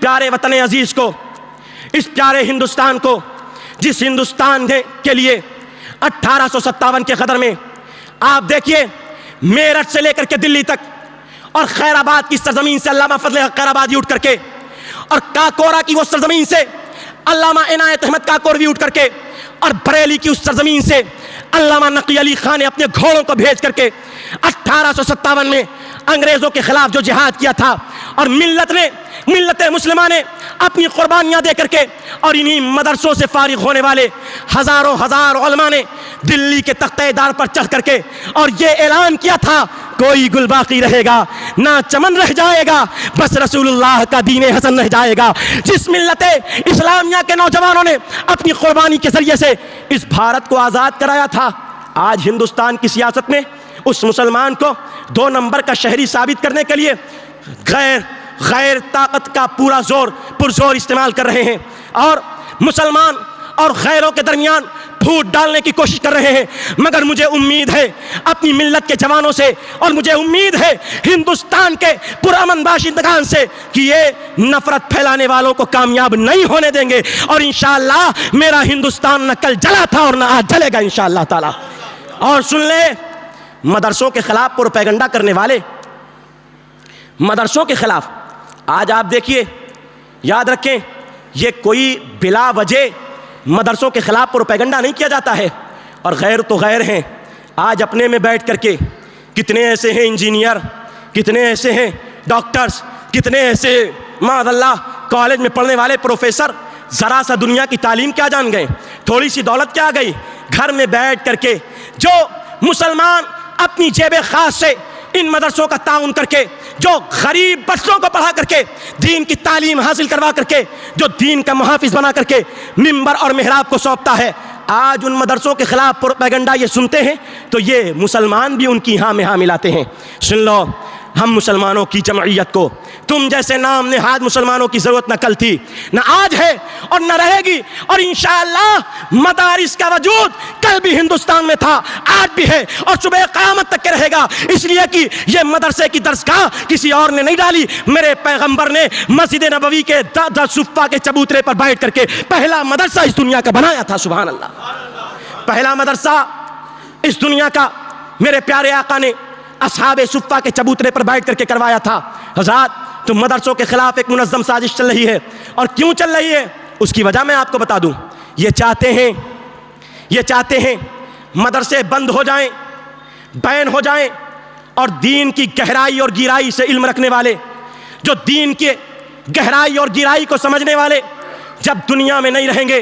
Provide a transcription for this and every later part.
پیارے وطن عزیز کو، اس پیارے ہندوستان کو، جس ہندوستان کے لیے 1857 کے غدر میں آپ دیکھیے میرٹھ سے لے کر کے دلی تک، اور خیر آباد کی سرزمین سے علامہ فضل حق خیر آبادی اٹھ کر کے، اور کاکورا کی وہ سرزمین سے علامہ عنایت احمد کاکوروی اٹھ کر کے، اور بریلی کی اس سرزمین سے علامہ نقی علی خان نے اپنے گھوڑوں کو بھیج کر کے 1857 میں انگریزوں کے خلاف جو جہاد کیا تھا، اور ملت مسلمہ نے اپنی قربانیاں دے کر کے، اور انہی مدرسوں سے فارغ ہونے والے ہزاروں علماء نے دلی کے تختہ دار پر چڑھ کر کے اور یہ اعلان کیا تھا، کوئی گل باقی رہے گا نہ چمن رہ جائے گا، بس رسول اللہ کا دین حسن رہ جائے گا۔ جس ملت اسلامیہ کے نوجوانوں نے اپنی قربانی کے ذریعے سے اس بھارت کو آزاد کرایا تھا، آج ہندوستان کی سیاست میں اس مسلمان کو 2 نمبر کا شہری ثابت کرنے کے لیے غیر طاقت کا پرزور استعمال کر رہے ہیں، اور مسلمان اور غیروں کے درمیان پھوٹ ڈالنے کی کوشش کر رہے ہیں۔ مگر مجھے امید ہے اپنی ملت کے جوانوں سے، اور مجھے امید ہے ہندوستان کے پرامن باشندگان سے، کہ یہ نفرت پھیلانے والوں کو کامیاب نہیں ہونے دیں گے، اور انشاءاللہ میرا ہندوستان نہ کل جلا تھا اور نہ آج جلے گا انشاءاللہ تعالی۔ اور سن لیں، مدرسوں کے خلاف پروپیگنڈا کرنے والے، مدرسوں کے خلاف آج آپ دیکھیے، یاد رکھیں، یہ کوئی بلا وجہ مدرسوں کے خلاف پروپیگنڈا نہیں کیا جاتا ہے، اور غیر تو غیر ہیں۔ آج اپنے میں بیٹھ کر کے کتنے ایسے ہیں انجینئر، کتنے ایسے ہیں ڈاکٹرز، کتنے ایسے معاذ اللہ کالج میں پڑھنے والے پروفیسر، ذرا سا دنیا کی تعلیم کیا جان گئے، تھوڑی سی دولت کیا گئی، گھر میں بیٹھ کر کے جو مسلمان اپنی جیب خاص سے ان مدرسوں کا تعاون کر کے، جو غریب بچوں کو پڑھا کر کے دین کی تعلیم حاصل کروا کر کے، جو دین کا محافظ بنا کر کے منبر اور محراب کو سونپتا ہے، آج ان مدرسوں کے خلاف پروپیگنڈا یہ سنتے ہیں تو یہ مسلمان بھی ان کی ہاں میں ہاں ملاتے ہیں۔ سن لو، ہم مسلمانوں کی جمعیت کو تم جیسے نام نہاد مسلمانوں کی ضرورت نہ کل تھی، نہ آج ہے اور نہ رہے گی، اور انشاءاللہ مدارس کا وجود کل بھی ہندوستان میں تھا، آج بھی ہے، اور صبح قیامت تک کے رہے گا، اس لیے کہ یہ مدرسے کی درسگاہ کسی اور نے نہیں ڈالی، میرے پیغمبر نے مسجد نبوی کے صفہ کے چبوترے پر بیٹھ کر کے پہلا مدرسہ اس دنیا کا بنایا تھا۔ سبحان اللہ، پہلا مدرسہ اس دنیا کا میرے پیارے آقا نے اصحاب صفہ کے چبوترے پر بیٹھ کر کے کروایا تھا۔ حضرات، تو مدرسوں کے خلاف ایک منظم سازش چل رہی ہے، اور کیوں چل رہی ہے اس کی وجہ میں آپ کو بتا دوں۔ یہ چاہتے ہیں مدرسے بند ہو جائیں، بین ہو جائیں، اور دین کی گہرائی اور گہرائی سے علم رکھنے والے، جو دین کے گہرائی اور گہرائی کو سمجھنے والے جب دنیا میں نہیں رہیں گے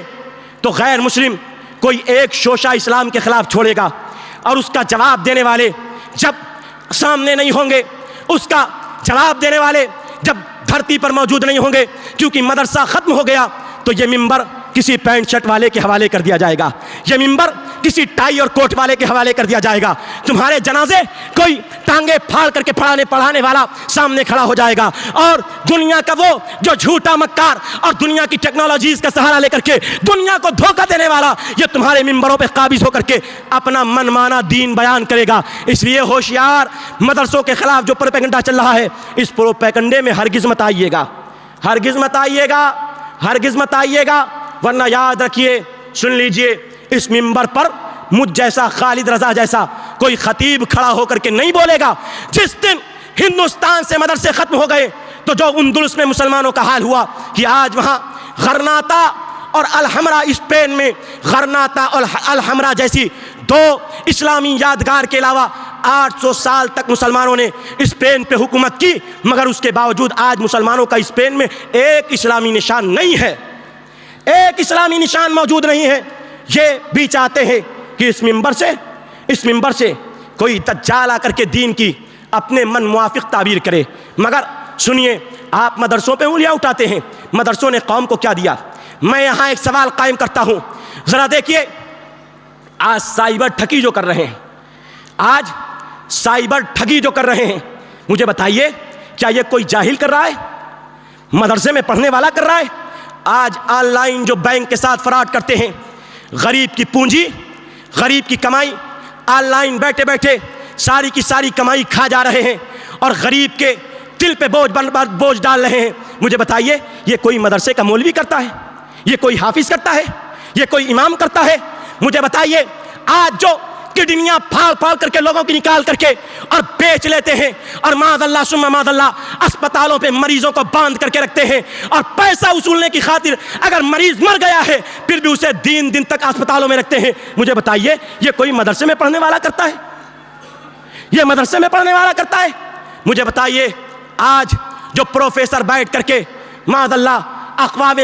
تو غیر مسلم کوئی ایک شوشہ اسلام کے خلاف چھوڑے گا، اور اس کا جواب دینے والے جب سامنے نہیں ہوں گے، اس کا جواب دینے والے جب دھرتی پر موجود نہیں ہوں گے، کیونکہ مدرسہ ختم ہو گیا تو یہ منبر کسی پینٹ شرٹ والے کے حوالے کر دیا جائے گا، یہ منبر کسی ٹائی اور کوٹ والے کے حوالے کر دیا جائے گا، تمہارے جنازے کوئی ٹانگیں پھاڑ کر کے پڑھانے والا سامنے کھڑا ہو جائے گا، اور دنیا کا وہ جو جھوٹا مکار اور دنیا کی ٹیکنالوجیز کا سہارا لے کر کے دنیا کو دھوکہ دینے والا، یہ تمہارے منبروں پہ قابض ہو کر کے اپنا من مانا دین بیان کرے گا۔ اس لیے ہوشیار، مدرسوں کے خلاف جو پروپیگنڈا چل رہا ہے، اس پروپیگنڈے میں ہرگز مت آئیے گا، ہرگز مت آئیے گا، ہرگز مت آئیے گا، ورنہ یاد رکھیے، سن لیجئے، اس منبر پر مجھ جیسا، خالد رضا جیسا کوئی خطیب کھڑا ہو کر کے نہیں بولے گا۔ جس دن ہندوستان سے مدرسے ختم ہو گئے تو جو اندلس میں مسلمانوں کا حال ہوا کہ آج وہاں غرناطہ اور الحمرا، اسپین میں غرناطہ اور الحمرا جیسی 2 اسلامی یادگار کے علاوہ 800 سال تک مسلمانوں نے اسپین پہ حکومت کی، مگر اس کے باوجود آج مسلمانوں کا اسپین میں ایک اسلامی نشان نہیں ہے، ایک اسلامی نشان موجود نہیں ہے۔ یہ بھی چاہتے ہیں کہ اس منبر سے کوئی دجال آ کر کے دین کی اپنے من موافق تعبیر کرے، مگر سنیے، آپ مدرسوں پہ انگلیاں اٹھاتے ہیں، مدرسوں نے قوم کو کیا دیا؟ میں یہاں ایک سوال قائم کرتا ہوں، ذرا دیکھیے، آج سائبر ٹھگی جو کر رہے ہیں، مجھے بتائیے، کیا یہ کوئی جاہل کر رہا ہے؟ مدرسے میں پڑھنے والا کر رہا ہے؟ آج آن لائن جو بینک کے ساتھ فراڈ کرتے ہیں، غریب کی پونجی، غریب کی کمائی، آن لائن بیٹھے بیٹھے ساری کی ساری کمائی کھا جا رہے ہیں، اور غریب کے دل پہ بوجھ ڈال رہے ہیں. مجھے بتائیے یہ کوئی مدرسے کا مولوی کرتا ہے؟ یہ کوئی حافظ کرتا ہے؟ یہ کوئی امام کرتا ہے؟ مجھے بتائیے آج جو کڈنیاں پھاڑ پھاڑ کر کے لوگوں کی نکال کر کے اور بیچ لیتے ہیں اور معاذ اللہ ثم معاذ اللہ اسپتالوں پہ مریضوں کو باندھ کر کے رکھتے ہیں اور پیسہ وصولنے کی خاطر اگر مریض مر گیا ہے پھر بھی اسے دن تک اسپتالوں میں رکھتے ہیں. مجھے بتائیے یہ کوئی مدرسے میں پڑھنے والا کرتا ہے؟ یہ مدرسے میں پڑھنے والا کرتا ہے؟ مجھے بتائیے آج جو پروفیسر بیٹھ کر کے معاذ اللہ اقوام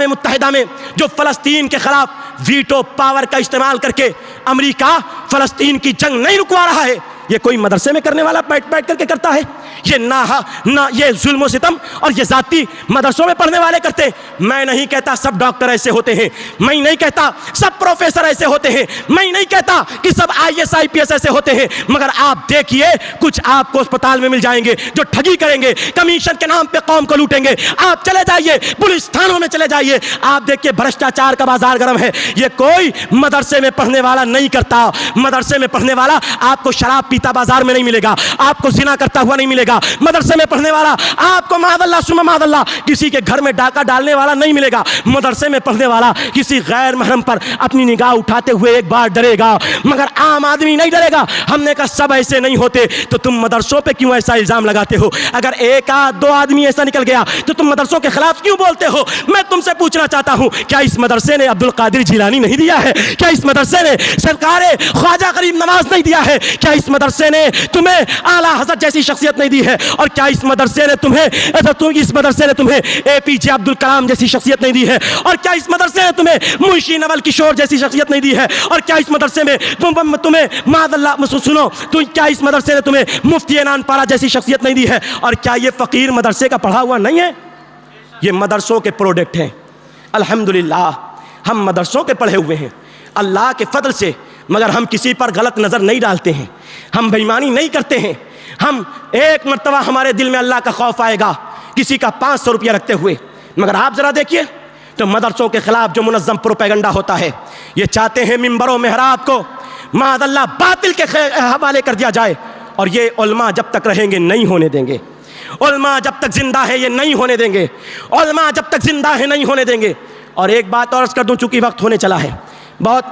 متحدہ میں جو فلسطین کے خلاف ویٹو پاور کا استعمال کر کے امریکہ فلسطین کی جنگ نہیں رکوا رہا ہے، یہ کوئی مدرسے میں کرنے والا بیٹھ کر کے کرتا ہے؟ یہ ظلم و ستم اور یہ ذاتی مدرسوں میں پڑھنے والے کرتے ہیں. میں نہیں کہتا سب ڈاکٹر ایسے ہوتے ہیں، میں نہیں کہتا سب پروفیسر ایسے ہوتے ہیں، میں نہیں کہتا کہ سب IAS IPS ایسے ہوتے ہیں، مگر آپ دیکھیے کچھ آپ کو اسپتال میں مل جائیں گے جو ٹھگی کریں گے، کمیشن کے نام پہ قوم کو لوٹیں گے. آپ چلے جائیے پولیس تھانوں میں چلے جائیے، آپ دیکھیے بھرشٹاچار کا بازار گرم ہے. یہ کوئی مدرسے میں پڑھنے والا نہیں کرتا. مدرسے میں پڑھنے والا آپ کو شراب پیتا بازار میں نہیں ملے گا، آپ کو زنا کرتا ہوا نہیں ملے گا. مدرسے میں پڑھنے والا آپ کو معاذ اللہ ثم معاذ اللہ کسی کے گھر میں ڈاکہ ڈالنے والا نہیں ملے گا. مدرسے میں پڑھنے والا کسی غیر محرم پر اپنی نگاہ اٹھاتے ہوئے ایک بار ڈرے گا، مگر عام آدمی نہیں ڈرے گا. ہم نے کہا سب ایسے نہیں ہوتے تو تم مدرسوں پہ کیوں ایسا الزام لگاتے ہو؟ اگر ایک آدھ دو آدمی ایسا نکل گیا تو تم مدرسوں کے خلاف کیوں بولتے ہو؟ میں تم سے پوچھنا چاہتا ہوں کیا اس مدرسے نے عبد القادر جیلانی نہیں دیا ہے؟ کیا اس مدرسے نے سرکار خواجہ غریب نواز نہیں دیا ہے؟ کیا اس مدرسے نے تمہیں اعلیٰ حضرت جیسی شخصیت نہیں دی ہے؟ اور کیا اس مدرسے نے تمہیں APJ عبد الکلام جیسی شخصیت نہیں دی ہے؟ اور کیا اس مدرسے نے تمہیں منشی نول کشور جیسی شخصیت نہیں دی ہے؟ اور کیا اس مدرسے میں تمہیں معاذ اللہ سنو تو کیا اس مدرسے نے تمہیں مفتی عنان پارا جیسی شخصیت نہیں دی ہے؟ اور کیا یہ فقیر مدرسے کا پڑھا ہوا نہیں ہے؟ یہ مدرسوں کے پروڈکٹ ہیں. الحمدللہ ہم مدرسوں کے پڑھے ہوئے ہیں اللہ کے فضل سے، مگر ہم کسی پر غلط نظر نہیں ڈالتے ہیں، ہم بے ایمانی نہیں کرتے ہیں. ہم ایک مرتبہ ہمارے دل میں اللہ کا خوف آئے گا کسی کا 500 روپیہ رکھتے ہوئے. مگر آپ ذرا دیکھیے تو مدرسوں کے خلاف جو منظم پروپیگنڈا ہوتا ہے، یہ چاہتے ہیں ممبر و محراب کو معاذ اللہ باطل کے حوالے کر دیا جائے، اور یہ علماء جب تک رہیں گے نہیں ہونے دیں گے. علماء جب تک زندہ ہے یہ نہیں ہونے دیں گے. علماء جب تک زندہ ہے نہیں ہونے دیں گے. اور ایک بات اور عرض کر دوں چونکہ وقت ہونے چلا ہے، بہت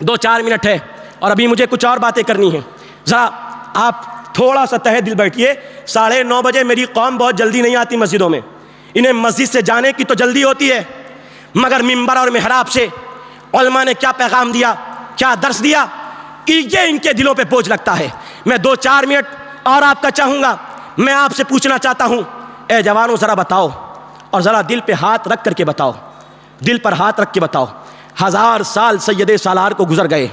2-4 منٹ ہے اور ابھی مجھے کچھ اور باتیں کرنی ہیں. ذرا آپ تھوڑا سا تہہ دل بیٹھیے. 9:30 بجے میری قوم بہت جلدی نہیں آتی مسجدوں میں، انہیں مسجد سے جانے کی تو جلدی ہوتی ہے، مگر ممبر اور محراب سے علماء نے کیا پیغام دیا، کیا درس دیا، یہ ان کے دلوں پہ بوجھ لگتا ہے. میں 2-4 منٹ اور آپ کا چاہوں گا. میں آپ سے پوچھنا چاہتا ہوں اے جوانوں ذرا بتاؤ، اور ذرا دل پہ ہاتھ رکھ کر کے بتاؤ، دل پر ہاتھ رکھ کے بتاؤ. 1000 سال سید سالار کو گزر گئے،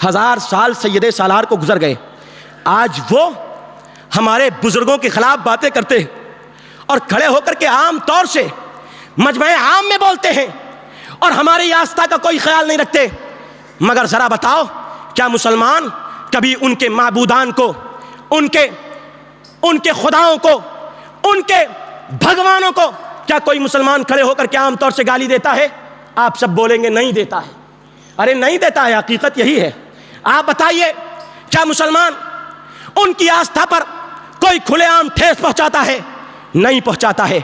1000 سال سید سالار کو گزر گئے. آج وہ ہمارے بزرگوں کے خلاف باتیں کرتے ہیں اور کھڑے ہو کر کے عام طور سے مجمع عام میں بولتے ہیں اور ہماری آستھا کا کوئی خیال نہیں رکھتے. مگر ذرا بتاؤ کیا مسلمان کبھی ان کے معبودان کو، ان کے خداؤں کو، ان کے بھگوانوں کو کیا کوئی مسلمان کھڑے ہو کر کے عام طور سے گالی دیتا ہے؟ آپ سب بولیں گے نہیں دیتا ہے. ارے نہیں دیتا ہے، حقیقت یہی ہے. آپ بتائیے کیا مسلمان ان کی آستھا پر کوئی کھلے عام ٹھیس پہنچاتا ہے؟ نہیں پہنچاتا ہے.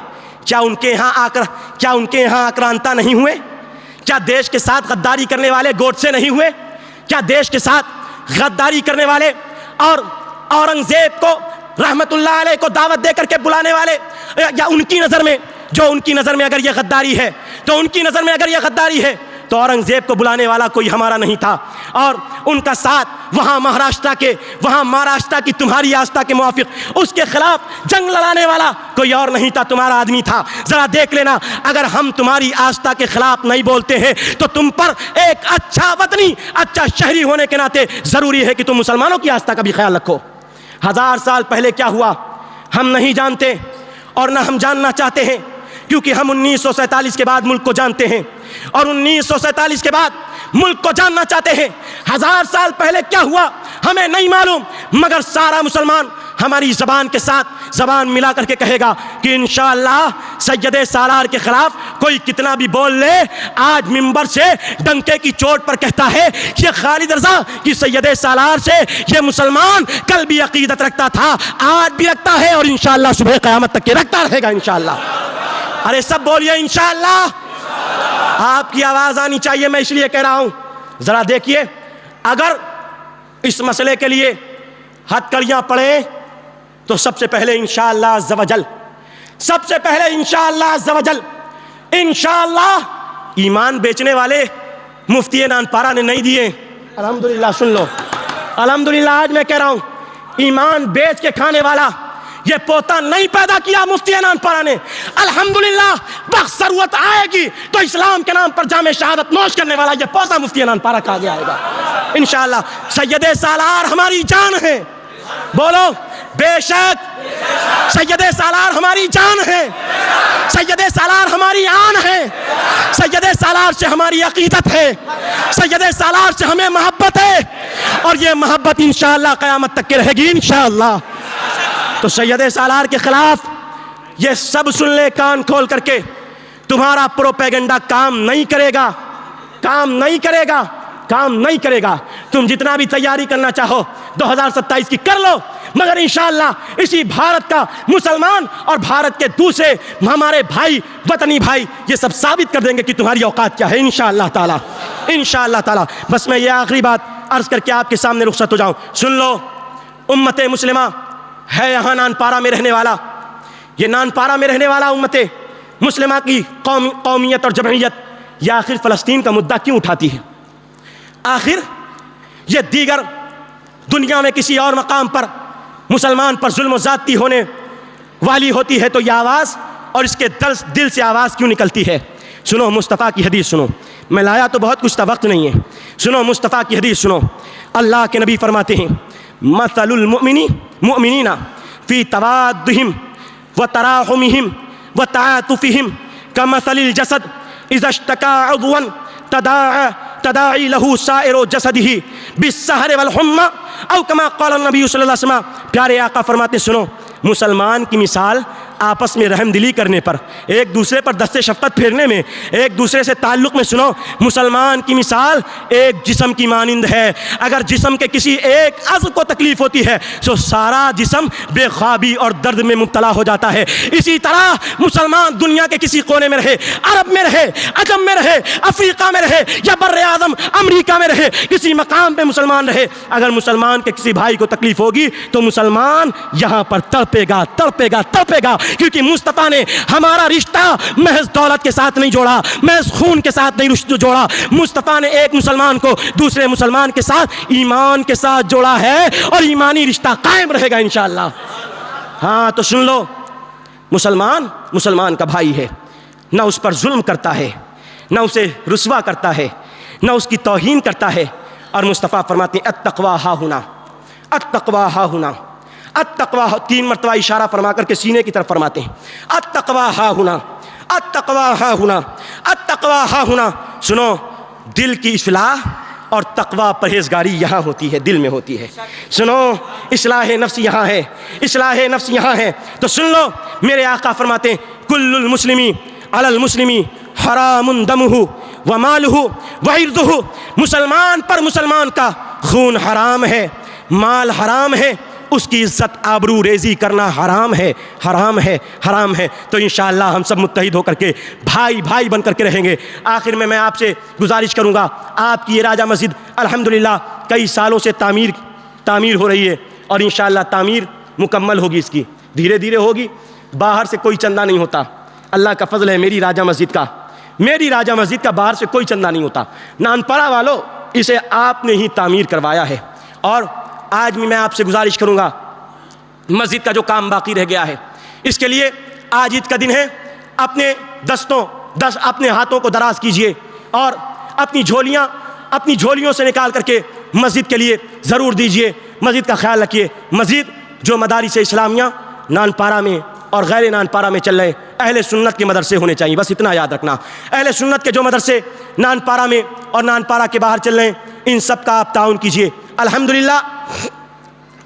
کیا ان کے یہاں آکرانتا نہیں ہوئے؟ کیا دیش کے ساتھ غداری کرنے والے گوڈسے نہیں ہوئے؟ کیا دیش کے ساتھ غداری کرنے والے اور اورنگزیب کو رحمت اللہ علیہ کو دعوت دے کر کے بلانے والے، یا ان کی نظر میں اگر یہ غداری ہے تو اورنگزیب کو بلانے والا کوئی ہمارا نہیں تھا، اور ان کا ساتھ وہاں مہاراشٹر کی تمہاری آستھا کے موافق اس کے خلاف جنگ لڑانے والا کوئی اور نہیں تھا، تمہارا آدمی تھا. ذرا دیکھ لینا، اگر ہم تمہاری آستھا کے خلاف نہیں بولتے ہیں تو تم پر ایک اچھا وطنی، اچھا شہری ہونے کے ناطے ضروری ہے کہ تم مسلمانوں کی آستھا کا بھی خیال رکھو. 1000 سال پہلے کیا ہوا ہم نہیں جانتے اور نہ ہم جاننا چاہتے ہیں، کیونکہ ہم 1947 کے بعد ملک کو جانتے ہیں اور 1947 کے بعد ملک کو جاننا چاہتے ہیں. 1000 سال پہلے کیا ہوا ہمیں نہیں معلوم، مگر سارا مسلمان ہماری زبان کے ساتھ زبان ملا کر کے کہے گا کہ انشاءاللہ سید سالار کے خلاف کوئی کتنا بھی بول لے، آج منبر سے ڈنکے کی چوٹ پر کہتا ہے یہ خالد رضا کہ سید سالار سے یہ مسلمان کل بھی عقیدت رکھتا تھا، آج بھی رکھتا ہے، اور انشاءاللہ صبح قیامت تک کے رکھتا رہے گا انشاءاللہ۔ ارے سب بولیے انشاءاللہ۔ آپ کی آواز آنی چاہیے، میں اس لیے کہہ رہا ہوں، ذرا دیکھیے، اگر اس مسئلے کے لیے ہتھکڑیاں پڑیں تو سب سے پہلے انشاءاللہ عز و جل، سب سے پہلے انشاءاللہ عز و جل، انشاءاللہ ایمان بیچنے والے مفتی نانپارہ نے نہیں دیے۔ الحمدللہ سن لو، الحمدللہ آج میں کہہ رہا ہوں، ایمان بیچ کے کھانے والا یہ پوتا نہیں پیدا کیا مفتی نانپارہ نے۔ الحمدللہ وقت ضرورت آئے گی تو اسلام کے نام پر جام شہادت نوش کرنے والا یہ پوتا مفتی نانپارہ کا آگے آئے گا انشاءاللہ۔ سید سالار ہماری جان ہے، بولو بے شک سید سالار ہماری جان ہے، سید سالار ہماری آن ہے، سید سالار سے ہماری عقیدت ہے، سید سالار سے ہمیں محبت ہے، اور یہ محبت انشاءاللہ قیامت تک کے رہے گی انشاءاللہ۔ تو سید سالار کے خلاف یہ سب سن لے کان کھول کر کے، تمہارا پروپیگنڈا کام نہیں کرے گا، کام نہیں کرے گا، کام نہیں کرے گا۔ تم جتنا بھی تیاری کرنا چاہو 2027 کی کر لو، مگر انشاءاللہ اسی بھارت کا مسلمان اور بھارت کے دوسرے ہمارے بھائی، وطنی بھائی، یہ سب ثابت کر دیں گے کہ تمہاری اوقات کیا ہے انشاءاللہ تعالی، انشاءاللہ تعالی۔ بس میں یہ آخری بات عرض کر کے آپ کے سامنے رخصت ہو جاؤں، سن لو، امت مسلمہ ہے یہاں نانپارہ میں رہنے والا، یہ نانپارہ میں رہنے والا امت مسلمہ کی قومیت اور جمعیت یہ آخر فلسطین کا مدعا کیوں اٹھاتی ہے؟ آخر یہ دیگر دنیا میں کسی اور مقام پر مسلمان پر ظلم و زیادتی ہونے والی ہوتی ہے تو یہ آواز اور اس کے دل سے آواز کیوں نکلتی ہے؟ سنو مصطفیٰ کی حدیث سنو، میں لایا تو بہت کچھ تھا، وقت نہیں ہے، سنو مصطفیٰ کی حدیث سنو۔ اللہ کے نبی فرماتے ہیں مثل المؤمنین فی توادہم وتراحمہم وتعاطفہم کمثل الجسد اذا اشتکا عضوا تداعی لہو سائر جسدہ بالسہر والحمى او کما قال النبی صلی اللہ علیہ وسلم۔ پیارے آقا فرماتے سنو، مسلمان کی مثال آپس میں رحم دلی کرنے پر، ایک دوسرے پر دست شفقت پھیرنے میں، ایک دوسرے سے تعلق میں، سنو مسلمان کی مثال ایک جسم کی مانند ہے۔ اگر جسم کے کسی ایک عضو کو تکلیف ہوتی ہے تو سارا جسم بے خوابی اور درد میں مبتلا ہو جاتا ہے۔ اسی طرح مسلمان دنیا کے کسی کونے میں رہے، عرب میں رہے، عجم میں رہے، افریقہ میں رہے یا بر اعظم امریکہ میں رہے، کسی مقام پہ مسلمان رہے، اگر مسلمان کے کسی بھائی کو تکلیف ہوگی تو مسلمان یہاں پر تڑپے گا، تڑپے گا، تڑپے گا، کیونکہ مصطفیٰ نے ہمارا رشتہ محض دولت کے ساتھ نہیں جوڑا، محض خون کے ساتھ نہیں رشتہ جوڑا، مصطفیٰ نے ایک مسلمان کو دوسرے مسلمان کے ساتھ ایمان کے ساتھ جوڑا ہے، اور ایمانی رشتہ قائم رہے گا انشاءاللہ۔ ہاں تو سن لو، مسلمان کا بھائی ہے، نہ اس پر ظلم کرتا ہے، نہ اسے رسوا کرتا ہے، نہ اس کی توہین کرتا ہے، اور مصطفیٰ فرماتے ہیں التقویٰ ہا ہنا، التقویٰ ہا ہنا، التقویٰ، 3 مرتبہ اشارہ فرما کر کے سینے کی طرف فرماتے ہیں التقویٰ ہا ہنا، التقویٰ ہا ہنا، التقویٰ ہا ہنا۔ سنو، دل کی اصلاح اور تقویٰ پرہیزگاری یہاں ہوتی ہے، دل میں ہوتی ہے۔ سنو، اصلاح نفس یہاں ہے، اصلاح نفس یہاں ہے۔ تو سن لو، میرے آقا فرماتے ہیں کل المسلمی علی المسلمی حرام دمہ ومالہ وعرضہ، مسلمان پر مسلمان کا خون حرام ہے، مال حرام ہے، اس کی عزت آبرو ریزی کرنا حرام ہے، حرام ہے، حرام ہے۔ تو انشاءاللہ ہم سب متحد ہو کر کے بھائی بھائی بن کر کے رہیں گے۔ آخر میں آپ سے گزارش کروں گا، آپ کی یہ راجہ مسجد الحمدللہ کئی سالوں سے تعمیر ہو رہی ہے، اور انشاءاللہ تعمیر مکمل ہوگی، اس کی دھیرے دھیرے ہوگی، باہر سے کوئی چندہ نہیں ہوتا، اللہ کا فضل ہے میری راجہ مسجد کا، میری راجہ مسجد کا باہر سے کوئی چندہ نہیں ہوتا، نانپارہ والوں اسے آپ نے ہی تعمیر کروایا ہے۔ اور آج بھی میں آپ سے گزارش کروں گا، مسجد کا جو کام باقی رہ گیا ہے، اس کے لیے آج عید کا دن ہے، اپنے اپنے ہاتھوں کو دراز کیجئے اور اپنی جھولیوں سے نکال کر کے مسجد کے لیے ضرور دیجئے، مسجد کا خیال رکھیے۔ مسجد جو مدارس اسلامیہ نانپارہ میں اور غیر نانپارہ میں چل رہے، اہل سنت کے مدرسے ہونے چاہیے، بس اتنا یاد رکھنا، اہل سنت کے جو مدرسے نانپارہ میں اور نانپارہ کے باہر چل رہے ہیں، ان سب کا آپ تعاون کیجئے۔ الحمدللہ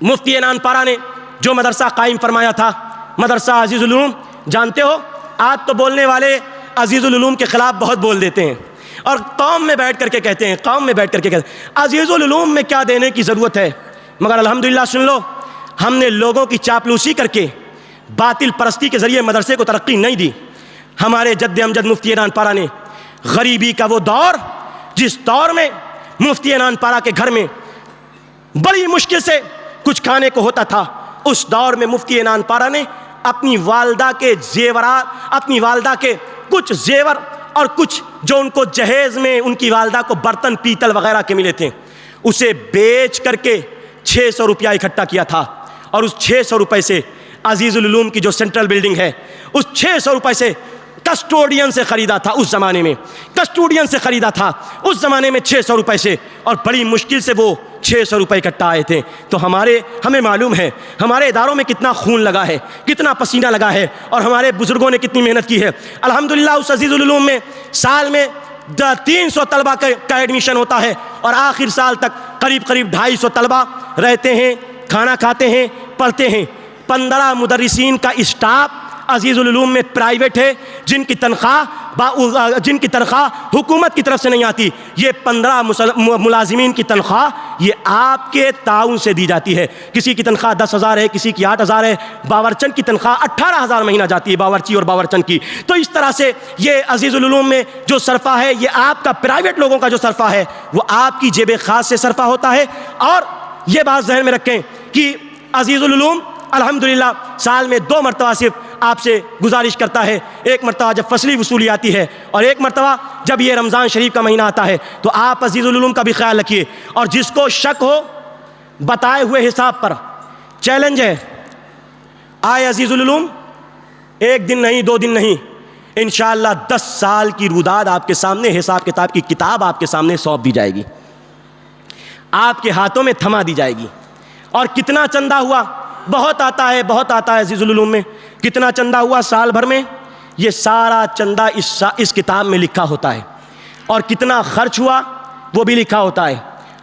مفتی نانپارہ نے جو مدرسہ قائم فرمایا تھا، مدرسہ عزیز العلوم، جانتے ہو آج تو بولنے والے عزیز العلوم کے خلاف بہت بول دیتے ہیں اور قوم میں بیٹھ کر کے کہتے ہیں عزیز العلوم میں کیا دینے کی ضرورت ہے، مگر الحمدللہ سن لو، ہم نے لوگوں کی چاپلوسی کر کے باطل پرستی کے ذریعے مدرسے کو ترقی نہیں دی۔ ہمارے جد امجد مفتی انان پارہ نے غریبی کا وہ دور، جس دور میں مفتی انان پارہ کے گھر میں بڑی مشکل سے کچھ کھانے کو ہوتا تھا، اس دور میں مفتی انان پارہ نے اپنی والدہ کے زیورات، اپنی والدہ کے کچھ زیور اور کچھ جو ان کو جہیز میں ان کی والدہ کو برتن پیتل وغیرہ کے ملے تھے، اسے بیچ کر کے 600 روپیہ اکٹھا کیا تھا، اور اس 600 روپے سے عزیز العلوم کی جو سینٹرل بلڈنگ ہے، اس 600 روپے سے کسٹوڈین سے خریدا تھا اس زمانے میں، کسٹوڈین سے خریدا تھا اس زمانے میں 600 روپے سے، اور بڑی مشکل سے وہ 600 روپے اکٹھا آئے تھے۔ تو ہمیں معلوم ہے ہمارے اداروں میں کتنا خون لگا ہے، کتنا پسینہ لگا ہے، اور ہمارے بزرگوں نے کتنی محنت کی ہے۔ الحمدللہ اس عزیز العلوم میں سال میں 300 طلبہ کا ایڈمیشن ہوتا ہے، اور آخر سال تک قریب 250 طلبہ رہتے ہیں، کھانا کھاتے ہیں، پڑھتے ہیں۔ 15 مدرسین کا اسٹاف عزیز العلوم میں پرائیویٹ ہے، جن کی تنخواہ حکومت کی طرف سے نہیں آتی۔ یہ 15 ملازمین کی تنخواہ یہ آپ کے تعاون سے دی جاتی ہے۔ کسی کی تنخواہ 10,000 ہے، کسی کی 8,000 ہے، باورچن کی تنخواہ 18,000 مہینہ جاتی ہے، باورچی اور باورچن کی۔ تو اس طرح سے یہ عزیز العلوم میں جو صرفہ ہے، یہ آپ کا پرائیویٹ لوگوں کا جو صرفہ ہے وہ آپ کی جیب خاص سے صرفہ ہوتا ہے۔ اور یہ بات ذہن میں رکھیں کہ عزیز العلوم الحمدللہ سال میں 2 مرتبہ صرف آپ سے گزارش کرتا ہے، ایک مرتبہ جب فصلی وصولی آتی ہے، اور ایک مرتبہ جب یہ رمضان شریف کا مہینہ آتا ہے، تو آپ عزیز العلوم کا بھی خیال رکھیے۔ اور جس کو شک ہو بتائے ہوئے حساب پر، چیلنج ہے، آئے عزیز العلوم، 1 دن نہیں 2 دن نہیں، انشاءاللہ 10 سال کی روداد آپ کے سامنے، حساب کتاب کی کتاب آپ کے سامنے سونپ دی جائے گی، آپ کے ہاتھوں میں تھما دی جائے گی۔ اور کتنا چندہ ہوا، بہت آتا ہے عزیز العلوم میں، کتنا چندہ ہوا سال بھر میں، یہ سارا چندہ اس کتاب میں لکھا ہوتا ہے، اور کتنا خرچ ہوا وہ بھی لکھا ہوتا ہے،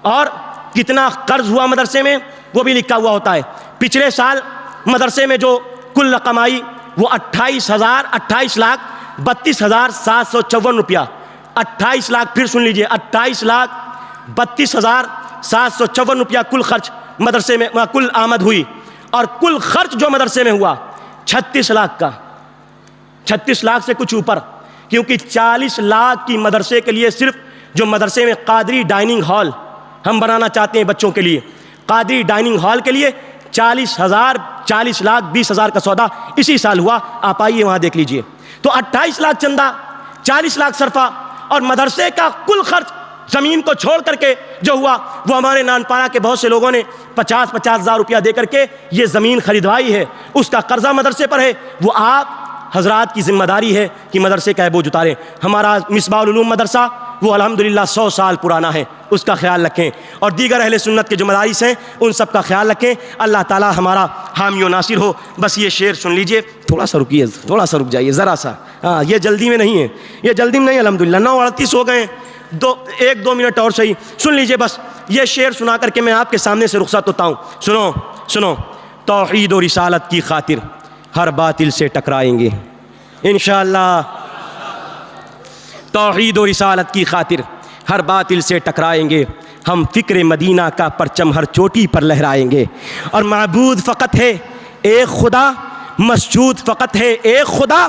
اور کتنا قرض ہوا مدرسے میں وہ بھی لکھا ہوا ہوتا ہے۔ پچھلے سال مدرسے میں جو کل رقم آئی وہ 28,32,754 روپیہ، 28 لاکھ، پھر سن لیجئے، 28,32,754 روپیہ کل خرچ مدرسے میں، کل آمد ہوئی، اور کل خرچ جو مدرسے میں ہوا 36 لاکھ کا، 36 لاکھ سے کچھ اوپر، کیونکہ 40 لاکھ کی مدرسے کے لیے صرف جو مدرسے میں قادری ڈائننگ ہال ہم بنانا چاہتے ہیں بچوں کے لیے، قادری ڈائننگ ہال کے لیے 40 لاکھ 20,000 کا سودا اسی سال ہوا۔ آپ آئیے وہاں دیکھ لیجئے۔ تو 28 لاکھ چندہ، 40 لاکھ صرفہ، اور مدرسے کا کل خرچ زمین کو چھوڑ کر کے جو ہوا وہ ہمارے نانپارہ کے بہت سے لوگوں نے 50 ہزار روپیہ دے کر کے یہ زمین خریدوائی ہے، اس کا قرضہ مدرسے پر ہے، وہ آپ حضرات کی ذمہ داری ہے کہ مدرسے کا بوجھ اتاریں۔ ہمارا مصباح العلوم مدرسہ وہ الحمدللہ 100 سال پرانا ہے، اس کا خیال رکھیں، اور دیگر اہل سنت کے جو مدارس ہیں ان سب کا خیال رکھیں۔ اللہ تعالی ہمارا حامی و ناصر ہو۔ بس یہ شعر سن لیجئے، تھوڑا سا رکیے، تھوڑا سا رک جائیے ذرا سا، ہاں یہ جلدی میں نہیں ہے، یہ جلدی میں نہیں، الحمدللہ 9:38 ہو گئے، 1-2 منٹ اور صحیح سن لیجئے۔ بس یہ شعر سنا کر کے میں آپ کے سامنے سے رخصت ہوتا ہوں۔ سنو، توحید و رسالت کی خاطر ہر باطل سے ٹکرائیں گے انشاءاللہ، توحید و رسالت کی خاطر ہر باطل سے ٹکرائیں گے، ہم فکر مدینہ کا پرچم ہر چوٹی پر لہرائیں گے، اور معبود فقط ہے ایک خدا، مسجود فقط ہے ایک خدا،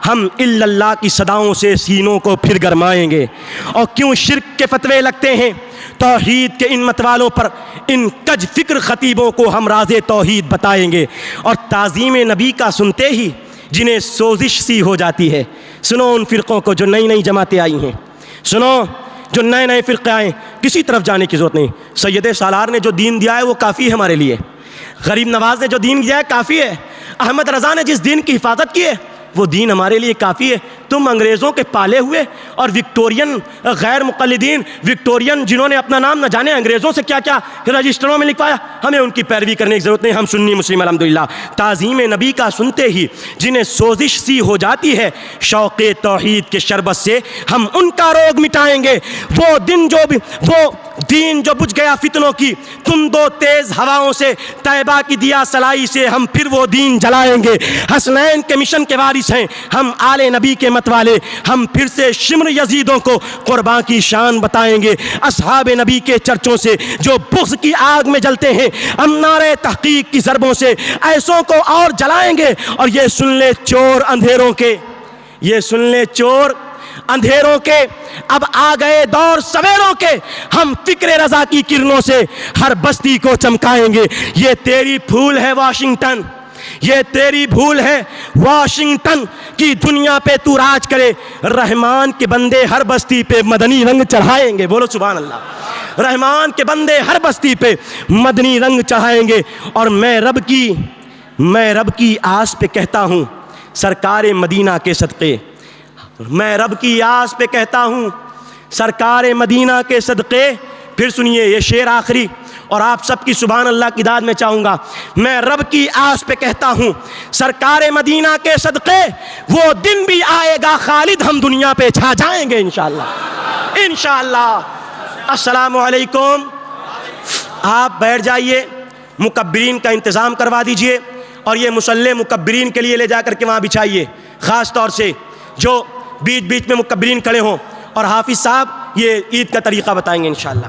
ہم اللہ کی صداؤں سے سینوں کو پھر گرمائیں گے۔ اور کیوں شرک کے فتوے لگتے ہیں توحید کے ان متوالوں پر، ان کج فکر خطیبوں کو ہم راز توحید بتائیں گے، اور تعظیم نبی کا سنتے ہی جنہیں سوزش سی ہو جاتی ہے۔ سنو ان فرقوں کو جو نئی جماعتیں آئی ہیں، سنو جو نئے فرقے آئے، کسی طرف جانے کی ضرورت نہیں۔ سید سالار نے جو دین دیا ہے وہ کافی ہے ہمارے لیے، غریب نواز نے جو دین دیا ہے کافی ہے، احمد رضا نے جس دین کی حفاظت کی ہے وہ دین ہمارے لیے کافی ہے۔ تم انگریزوں کے پالے ہوئے اور وکٹورین غیر مقلدین، وکٹورین جنہوں نے اپنا نام نہ جانے انگریزوں سے کیا کیا رجسٹروں میں لکھوایا، ہمیں ان کی پیروی کرنے کی ضرورت نہیں۔ ہم سنی مسلم الحمدللہ، تعظیم نبی کا سنتے ہی جنہیں سوزش سی ہو جاتی ہے، شوق توحید کے شربت سے ہم ان کا روگ مٹائیں گے۔ وہ دن جو بھی وہ دین جو بجھ گیا فتنوں کی تم دو تیز ہواؤں سے، طیبہ کی دیا سلائی سے ہم پھر وہ دین جلائیں گے۔ حسنین کے مشن کے وارث ہیں ہم، آل نبی کے مت والے، ہم پھر سے شمر یزیدوں کو قرباں کی شان بتائیں گے۔ اصحاب نبی کے چرچوں سے جو بغض کی آگ میں جلتے ہیں، ہم نعرے تحقیق کی ضربوں سے ایسوں کو اور جلائیں گے۔ اور یہ سن لے چور اندھیروں کے، یہ سن لے چور اندھیروں کے، اب آ گئے دور سویروں کے، ہم فکر رضا کی کرنوں سے ہر بستی کو چمکائیں گے۔ یہ تیری بھول ہے واشنگٹن، یہ تیری بھول ہے واشنگٹن کی دنیا پہ تو راج کرے، رحمان کے بندے ہر بستی پہ مدنی رنگ چڑھائیں گے۔ بولو سبحان اللہ۔ رحمان کے بندے ہر بستی پہ مدنی رنگ چڑھائیں گے۔ اور میں رب کی آس پہ کہتا ہوں سرکار مدینہ کے صدقے، میں رب کی آس پہ کہتا ہوں سرکار مدینہ کے صدقے۔ پھر سنیے یہ شعر آخری، اور آپ سب کی سبحان اللہ کی داد میں چاہوں گا۔ میں رب کی آس پہ کہتا ہوں سرکار مدینہ کے صدقے، وہ دن بھی آئے گا خالد ہم دنیا پہ چھا جائیں گے انشاءاللہ، انشاءاللہ۔ السلام علیکم۔ آپ بیٹھ جائیے، مکبرین کا انتظام کروا دیجئے، اور یہ مصلی مکبرین کے لیے لے جا کر کے وہاں بچھائیے، خاص طور سے جو بیچ بیچ میں مکبرین کھڑے ہوں، اور حافظ صاحب یہ عید کا طریقہ بتائیں گے انشاءاللہ۔